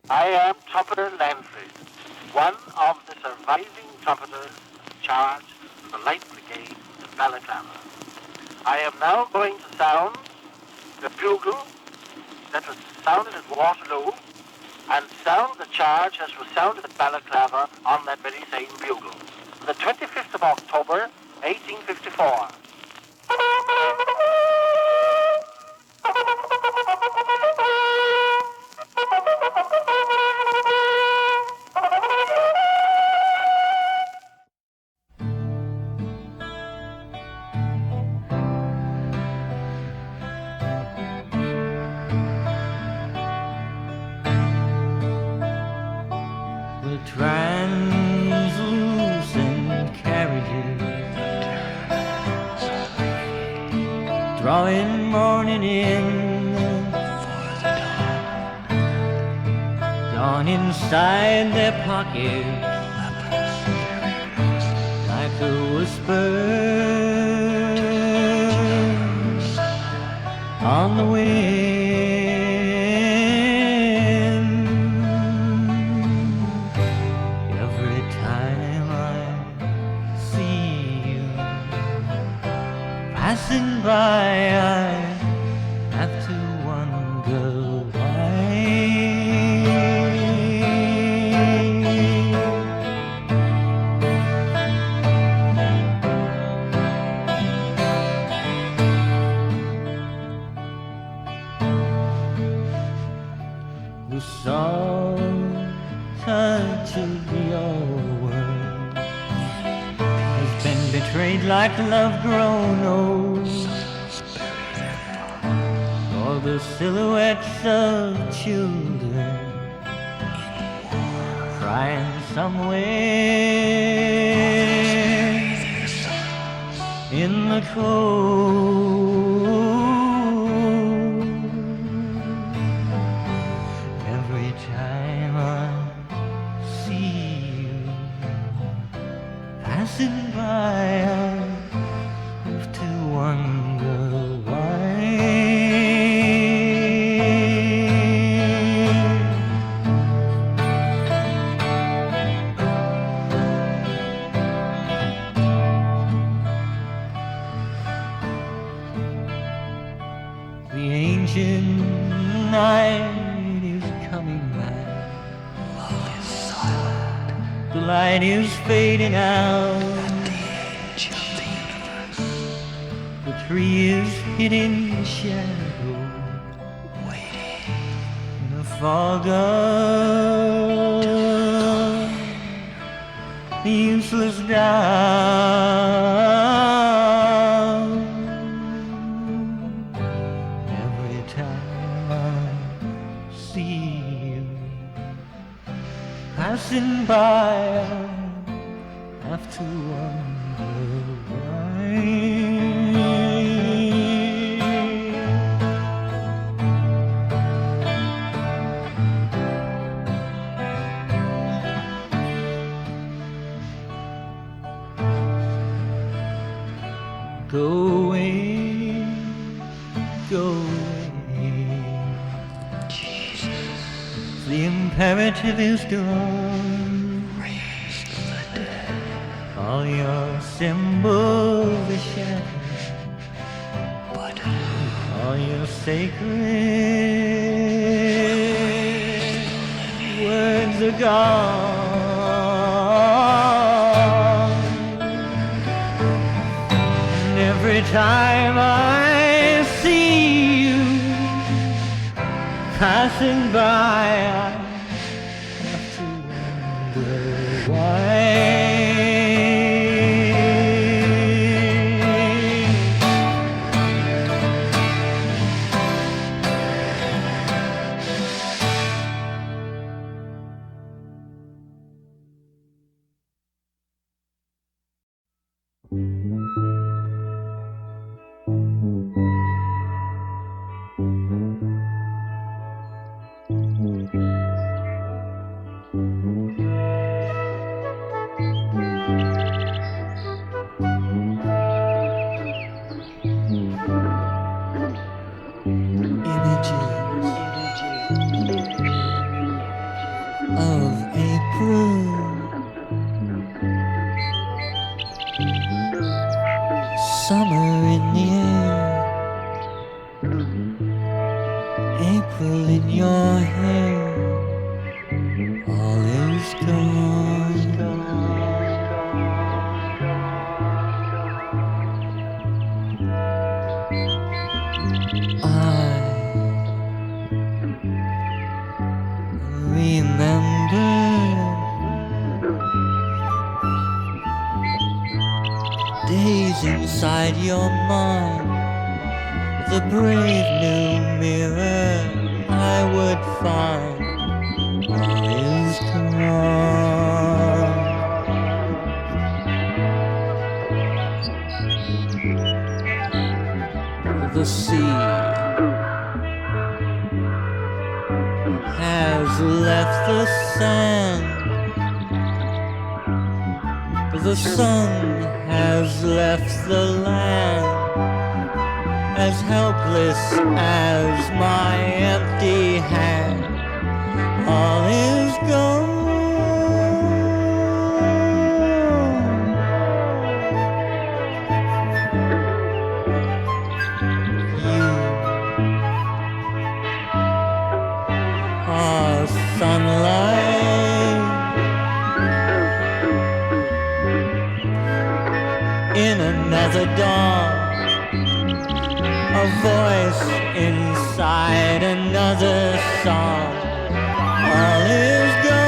I am Trumpeter Landfrey, one of the surviving trumpeters charged to the Light Brigade in Balaklava. I am now going to sound the bugle that was sounded at Waterloo and sound the charge as was sounded at Balaklava on that very same bugle. The 25th of October, 1854. The translucent carriages drawing morning in, dawn inside their pockets like a whisper on the wind. Every time I see you passing by, I have to wonder why. The soft touch of your world has been betrayed like love grown old, or the silhouettes of children crying somewhere in the cold. Every time I see you passing by, I have to wonder why. The ancient night is coming back. Love is silent. The light is fading out. At the edge of the universe, the tree is hidden in shadow, waiting in the fog of the useless doubt. Every time I see you passing by, I have to wonder why. Go away, go away. Jesus. The imperative is done. Raise the dead. All your symbols are shattered, but all your sacred words are gone. And every time I see you passing by, I have to wonder why. hair, all is gone. I remember days inside your mind, the brave new mirror I would find. All is gone. The sea has left the sand. The sun has left the land, as helpless as my empty hand. All is gone. You are sunlight in another dawn, a voice inside another song. All is gone.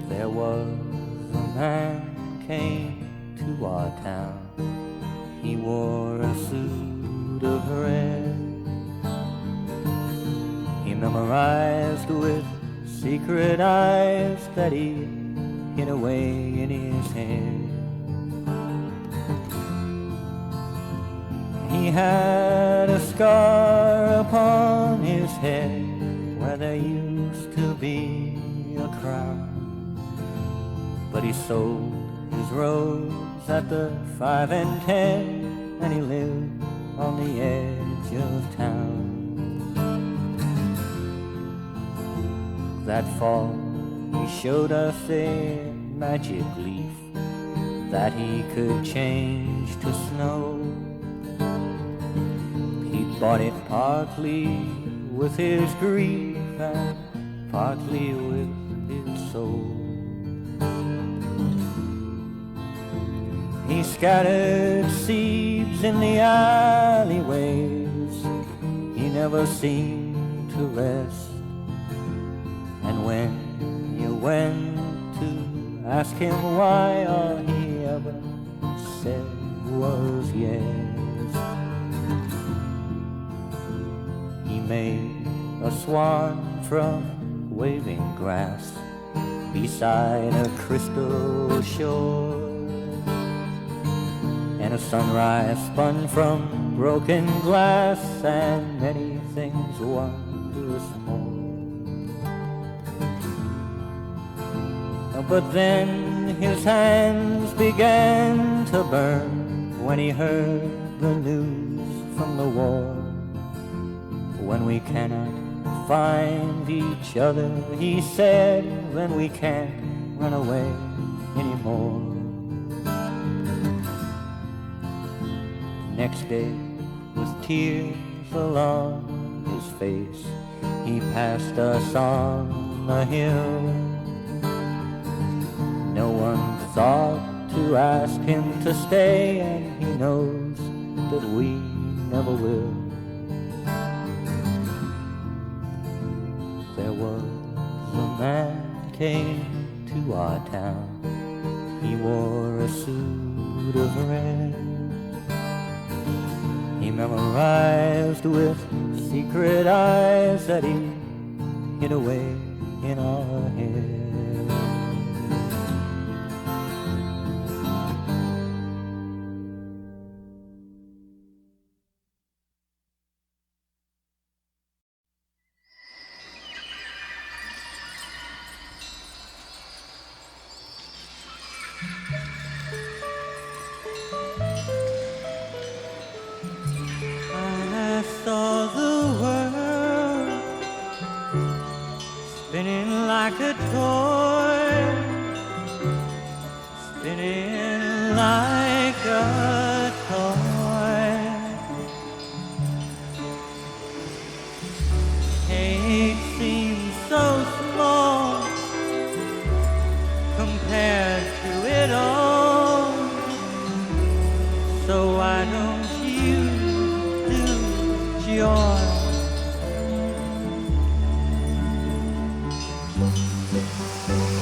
There was a man came to our town. He wore a suit of red. He memorized with secret eyes that he hid away in his head. He had a scar upon his head where there used to be a crown. But he sold his rose at the 5 and 10, and he lived on the edge of town. That fall he showed us a magic leaf that he could change to snow. He bought it partly with his grief and partly with his soul. He scattered seeds in the alleyways. He never seemed to rest. And when you went to ask him why, all he ever said was yes. He made a swan from waving grass beside a crystal shore, and a sunrise spun from broken glass, and many things wondrous more. But then his hands began to burn when he heard the news from the war. When we cannot find each other, he said, then we can't run away anymore. Next day, with tears along his face, he passed us on the hill. No one thought to ask him to stay, and he knows that we never will. There was a man came to our town. He wore a suit of red. He memorized with secret eyes that he hid away in our head.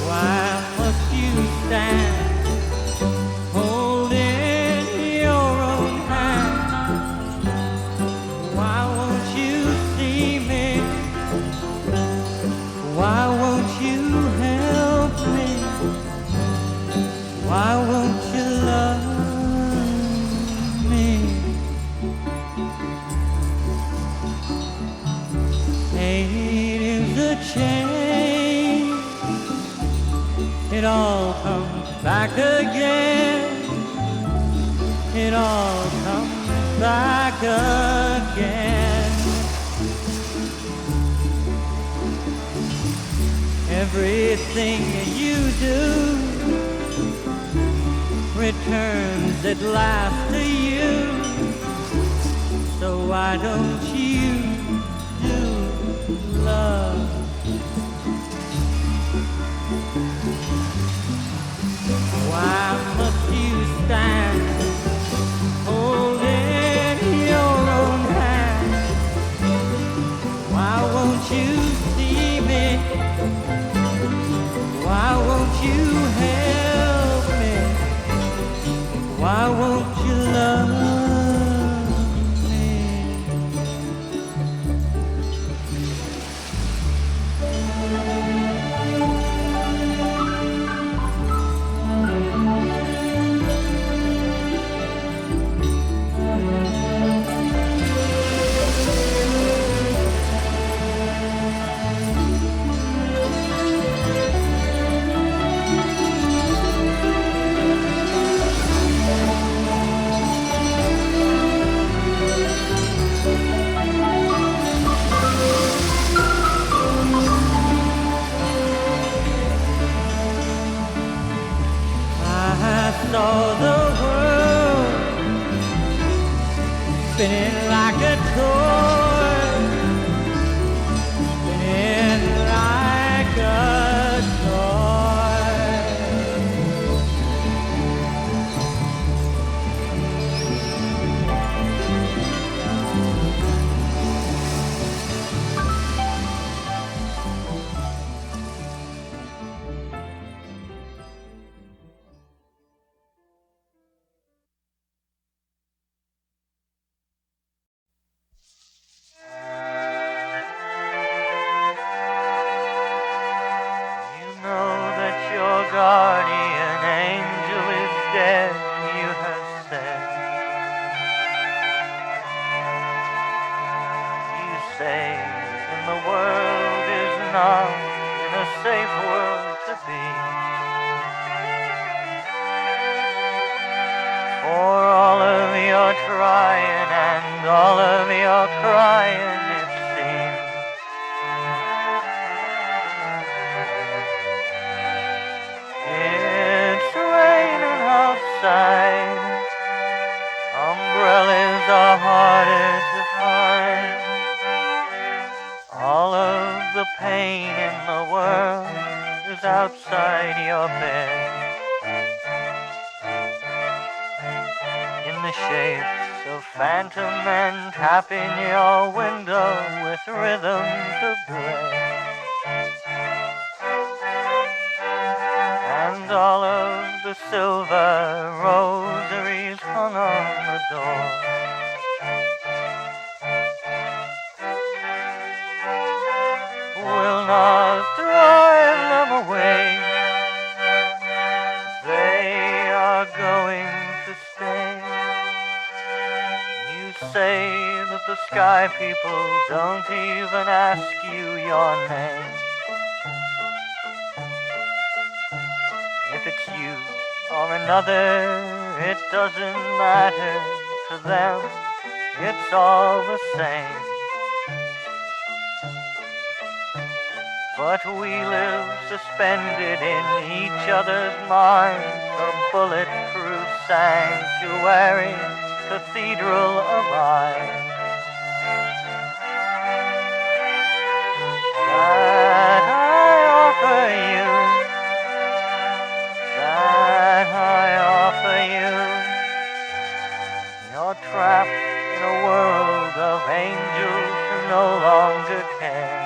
Why must you stand holding your own hand? Why won't you see me? Why won't you help me? Why won't you love me? Hate is a chain. It all comes back again. It all comes back again. Everything you do returns at last to you. So why don't you do love? Why must you stand holding your own hand? Why won't you see me? Why won't you help me? Why won't you love me? Saw the world spinning like a toy, spinning like a toy. Guardian angel is dead, you have said. You say, and the world is not in a safe world to be. For all of your trying and all of your crying, it seems. It's raining outside. Umbrellas are harder to find. All of the pain in the world is outside your bed. In the shapes of phantom men tapping your window with rhythms of dread. And all of the silver rosaries hung on the door. Will not drive them away. They are going to stay. You say that the sky people don't even ask you your name. If it's you or another, it doesn't matter to them, it's all the same. But we live suspended in each other's minds, a bulletproof sanctuary, cathedral of eyes. That I offer you, that I offer you. You're trapped in a world of angels who no longer care.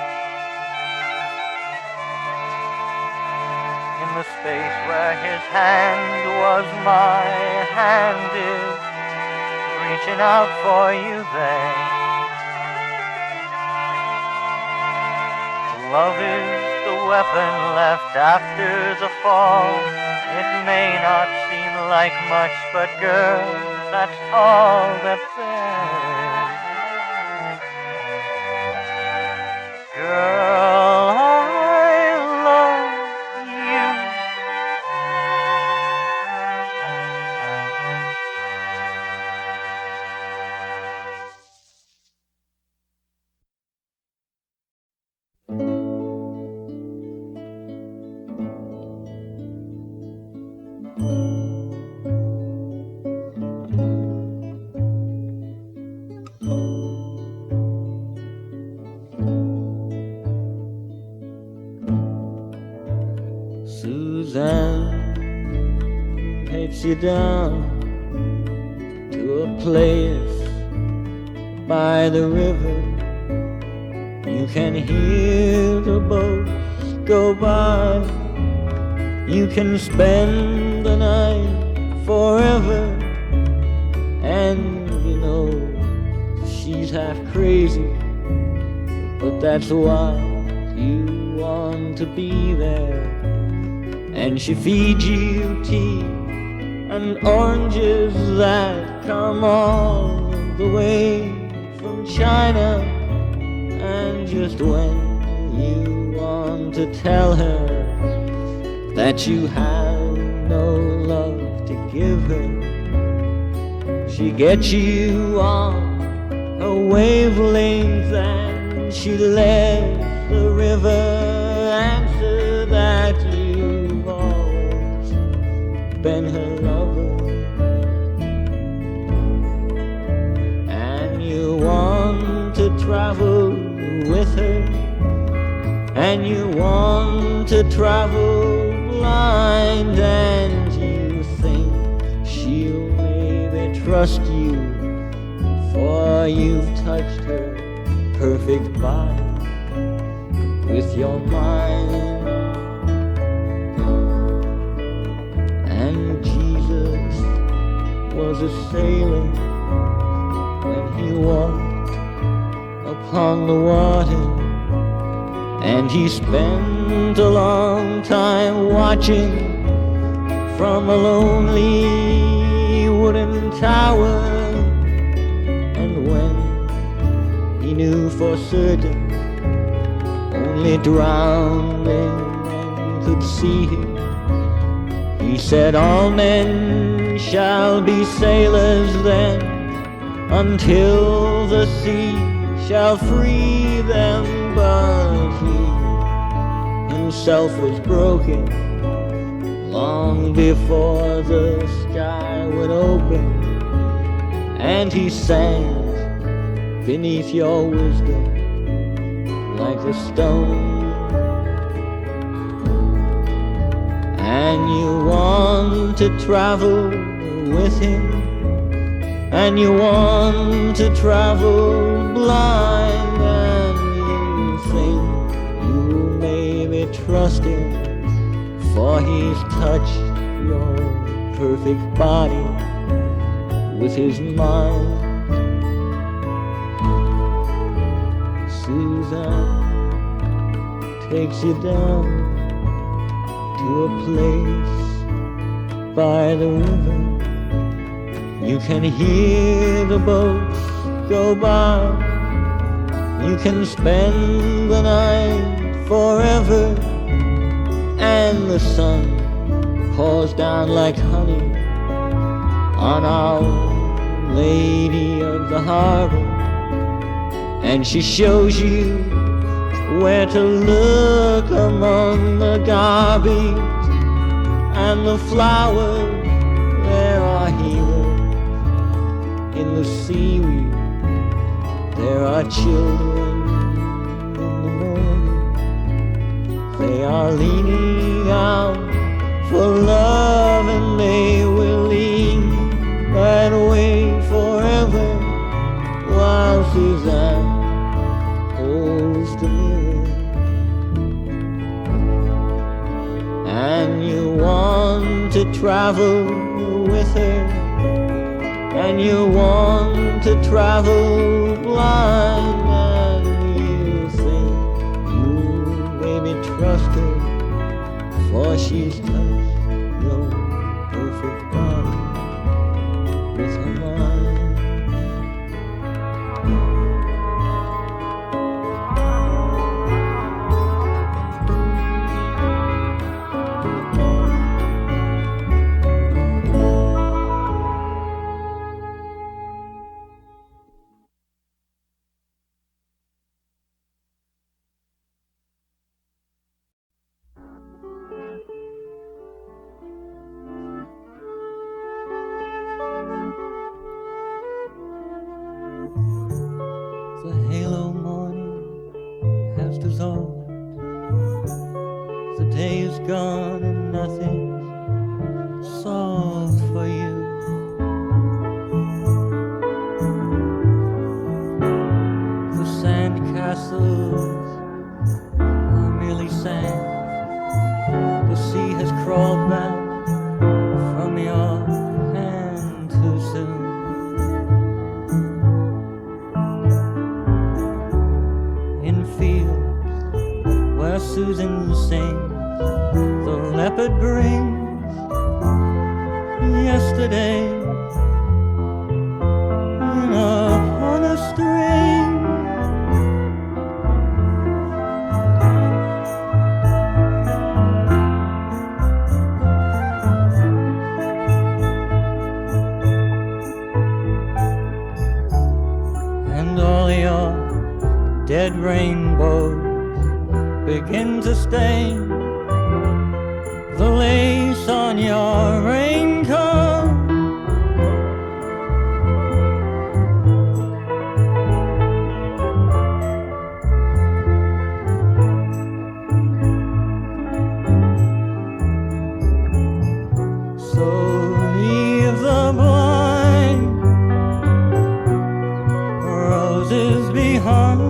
space where his hand was my hand is reaching out for you there. Love is the weapon left after the fall. It may not seem like much, but girl, that's all that there is. Girl, I love you. Suzanne takes you down to a place by the river. You can hear the boats go by. You can spend the night forever. And you know she's half crazy, but that's why you want to be there. And she feeds you tea and oranges that come all the way from China. And just when you want to tell her that you have no love to give her, she gets you on her wavelength and she lets the river answer that you've always been her lover. And you want to travel with her, and you want to travel blind, and you think she'll maybe trust you, for you've touched her perfect body with your mind. And Jesus was a sailor when he walked upon the water, and he spent a long time watching from a lonely wooden tower. And when he knew for certain only drowning men could see him, he said, all men shall be sailors then, until the sea shall free them. But he himself was broken long before the sky would open, and he sank beneath your wisdom like a stone. And you want to travel with him, and you want to travel blind, and you think you maybe trust him, for he's touched your perfect body with his mind. Suzanne takes you down to a place by the river. You can hear the boats go by. You can spend the night forever, and the sun pours down like honey on Our Lady of the Harbor, and she shows you where to look among the garbage and the flowers. There are heroes in the seaweed, there are children in the morning. They are leaning out for love, and they will lean that way forever, while Suzanne holds the mirror. And you travel with her, and you want to travel blind, and you think you maybe trust her, for she's touched your perfect body with her mind. The halo morning has dissolved. The day is gone and nothing's solved for you. The sand castles are merely sand. The sea has crawled back from your hand too soon. Where Suzanne sings, the leopard brings yesterday in upon a string. And all your dead rainbows begin to stain the lace on your raincoat. So leave the blind roses behind.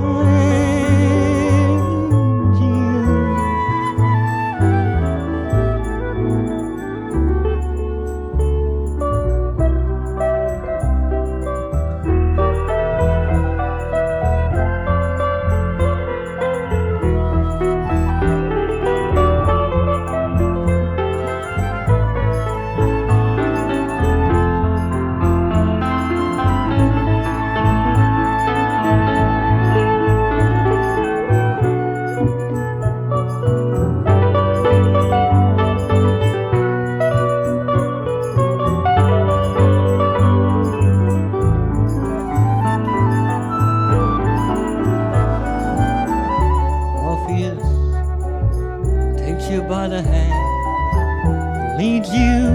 By the hand, leads you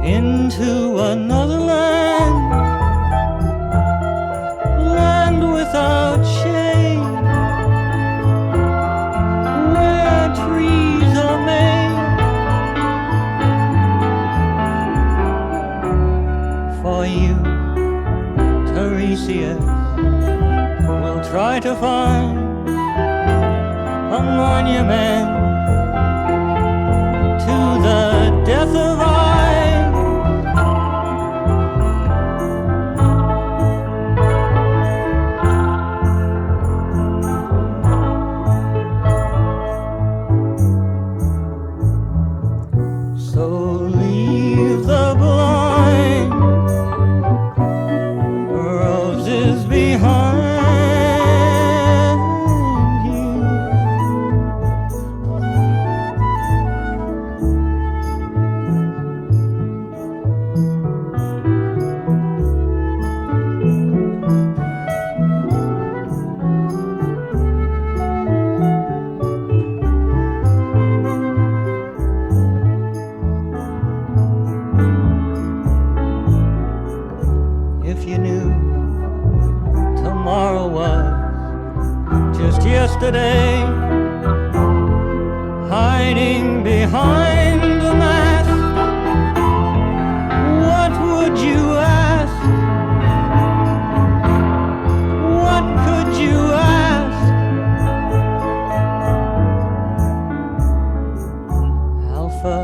into another land, land without shade, where trees are made for you. Tiresias will try to find a monument to the death of I. So leave the blind roses behind. Yesterday, hiding behind the mask, what would you ask? What could you ask? Alpha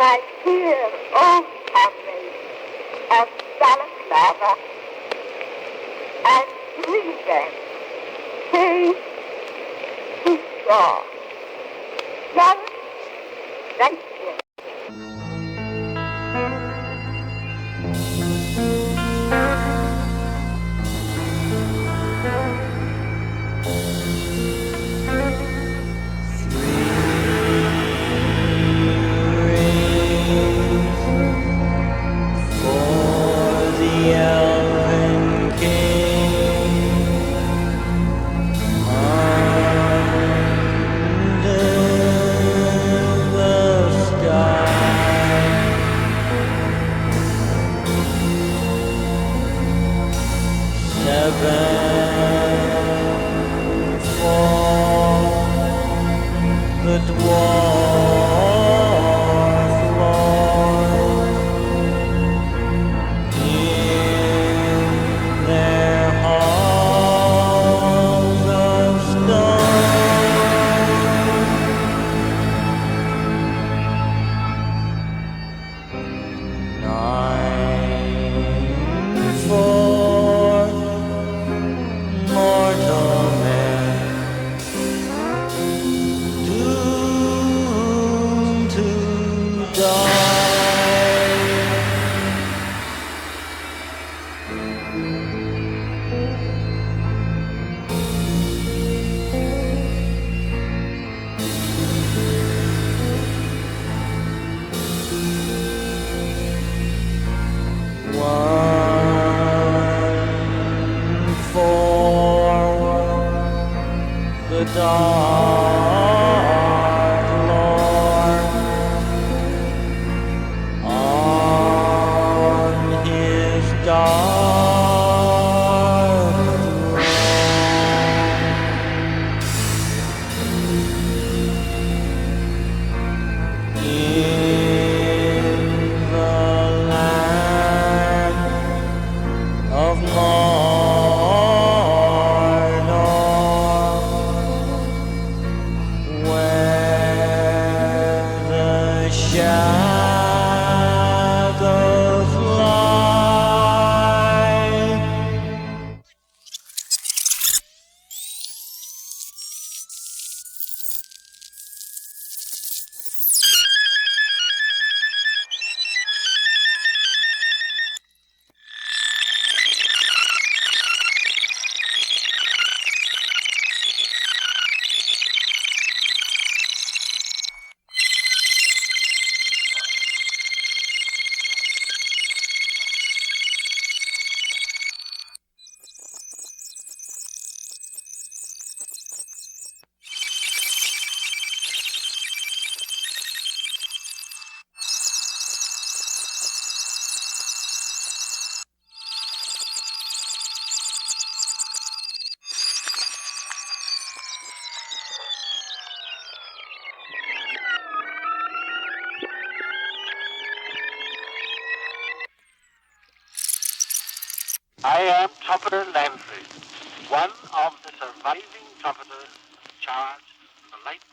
my dear old comrades of Balaklava and Swinehorn came to shore. Florence Nightingale. I am Trumpeter Landfrey, one of the surviving trumpeters charged with the light